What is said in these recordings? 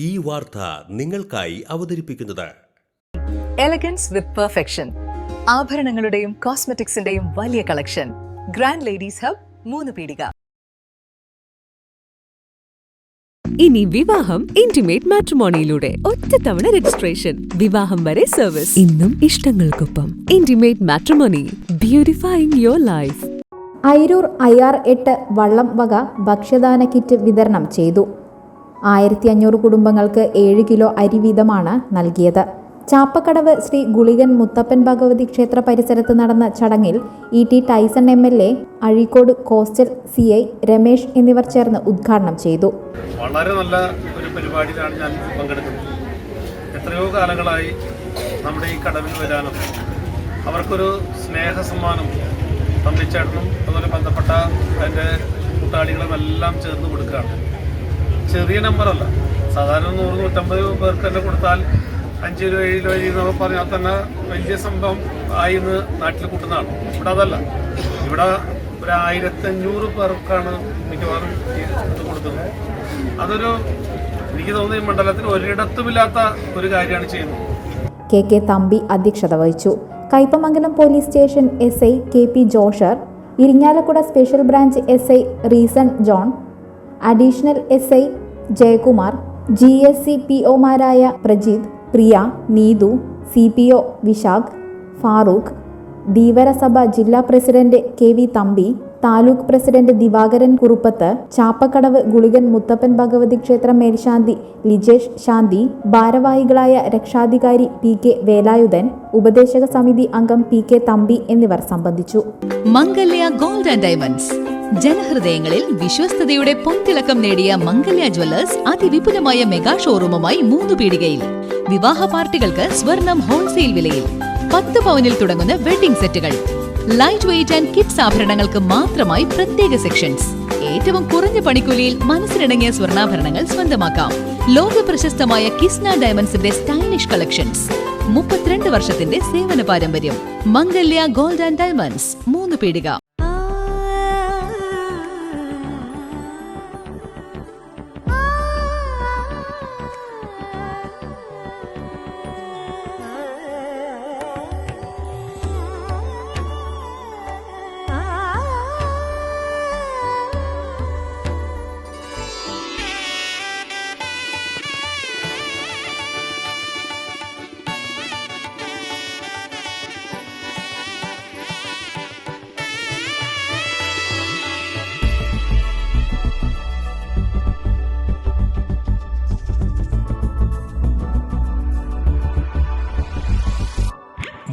ഈ വാർത്ത നിങ്ങൾക്കായി അവതരിപ്പിക്കുന്നത് എലഗൻസ് വിത്ത് പെർഫെക്ഷൻ. ആഭരണങ്ങളുടെയും കോസ്മെറ്റിക്സിന്റെയും വലിയ കളക്ഷൻ. ഗ്രാൻഡ് ലേഡീസ് ഹബ്, 3 പീടിക. ഇനി വിവാഹം ഇന്റിമേറ്റ് മാട്രിമോണിയിലൂടെ ഒറ്റത്തവണ രജിസ്ട്രേഷൻ, വിവാഹം വരെ സർവീസ്. ഇന്നും ഇഷ്ടങ്ങൾക്കൊപ്പം Intimate Matrimony, beautifying your life. Ayiroor IR8 വള്ളം വക ഭക്ഷ്യദാന കിറ്റ് വിതരണം ചെയ്തു. 1500 കുടുംബങ്ങൾക്ക് 7 കിലോ അരി വീതമാണ് നൽകിയത്. ചാപ്പക്കടവ് ശ്രീ ഗുളികൻ മുത്തപ്പൻ ഭഗവതി ക്ഷേത്ര പരിസരത്ത് നടന്ന ചടങ്ങിൽ ET Tyson MLA, Azhikode coastal CI Ramesh എന്നിവർ ചേർന്ന് ഉദ്ഘാടനം ചെയ്തു. വളരെ നല്ല ഒരു പരിപാടിയിലാണ് ഞാൻ പങ്കെടുക്കുന്നത്. എത്രയോ കാലങ്ങളായി നമ്മുടെ ഈ കടവിൽ വരാനും അവർക്കൊരു സ്നേഹ സമ്മാനം തമ്പിച്ചേട്ടനും അതുപോലെ ബന്ധപ്പെട്ട അതിൻ്റെ കൂട്ടാളികളും എല്ലാം ചേർന്ന് കൊടുക്കുകയാണ്. ചെറിയ നമ്പറല്ല, സാധാരണ 100-150 പേർക്ക് തന്നെ കൊടുത്താൽ 5 കിലോ 7 കിലോ എന്നൊക്കെ പറഞ്ഞാൽ തന്നെ വലിയ സംഭവം ആയി എന്ന് നാട്ടിൽ കൂട്ടുന്നതാണ്. ഇവിടെ അതല്ല, ഇവിടെ ഒരു 1500 പേർക്കാണ് മിക്കവാറും ഇത് കൊടുക്കുന്നത്. അതൊരു എനിക്ക് തോന്നുന്നു ഈ മണ്ഡലത്തിൽ ഒരിടത്തുമില്ലാത്ത ഒരു കാര്യമാണ് ചെയ്യുന്നത്. KK തമ്പി അധ്യക്ഷത വഹിച്ചു. Kaipamangalam police station SI KP Joshar, Irinjalakuda special branch SI reason John, additional SI Jayakumar, GSC POമാരായ പ്രജിത്, പ്രിയ, നീതു, CPO വിശാഖ്, ഫാറൂഖ്, ധീവരസഭ ജില്ലാ president KV Thampi, taluk president Divakaran Kuruppath, Chappakadavu Gulikan Muthappan Bhagavathi ക്ഷേത്ര മേൽശാന്തി ലിജേഷ് ശാന്തി, ഭാരവാഹികളായ രക്ഷാധികാരി PK വേലായുധൻ, ഉപദേശക സമിതി അംഗം PK തമ്പി എന്നിവർ സംബന്ധിച്ചു. മംഗല്യ ഗോൾഡ് ആൻഡ് ഡയമണ്ട്സ്, ജനഹൃദയങ്ങളിൽ വിശ്വസ്തയുടെ പൊൻതിളക്കം നേടിയ മംഗല്യ ജ്വല്ലേഴ്സ് അതിവിപുലമായ മെഗാ ഷോറൂമുമായി 3 പീടികയിൽ. വിവാഹ പാർട്ടികൾക്ക് സ്വർണം ഹോൾസെയിൽ വിലയിൽ. 10 പവനിൽ തുടങ്ങുന്ന വെഡിംഗ് സെറ്റുകൾ, ലൈറ്റ് വെയ്റ്റ് ആൻഡ് കിഡ്സ് ആഭരണങ്ങൾക്ക് മാത്രമായി പ്രത്യേക സെക്ഷൻസ്. ഏറ്റവും കുറഞ്ഞ പണിക്കൂലിയിൽ മനസ്സിലിണങ്ങിയ സ്വർണ്ണാഭരണങ്ങൾ സ്വന്തമാക്കാം. ലോക പ്രശസ്തമായ കിസ്ന ഡയമണ്ട്സിന്റെ സ്റ്റൈലിഷ് കളക്ഷൻസ്. 32 വർഷത്തിന്റെ സേവന പാരമ്പര്യം. മംഗല്യ ഗോൾഡ് ആൻഡ് ഡയമണ്ട്സ്, 3 പീടിക.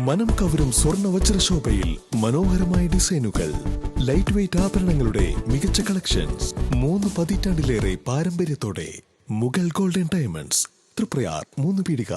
മനം കവരും സ്വർണ്ണ വജ്രശോഭയിൽ മനോഹരമായ ഡിസൈനുകൾ, ലൈറ്റ് വെയ്റ്റ് ആഭരണങ്ങളുടെ മികച്ച കളക്ഷൻസ്. 3 പതിറ്റാണ്ടിലേറെ പാരമ്പര്യത്തോടെ മുഗൾ ഗോൾഡൻ ഡയമണ്ട്സ്, തൃപ്രയാർ, 3 പീടിക.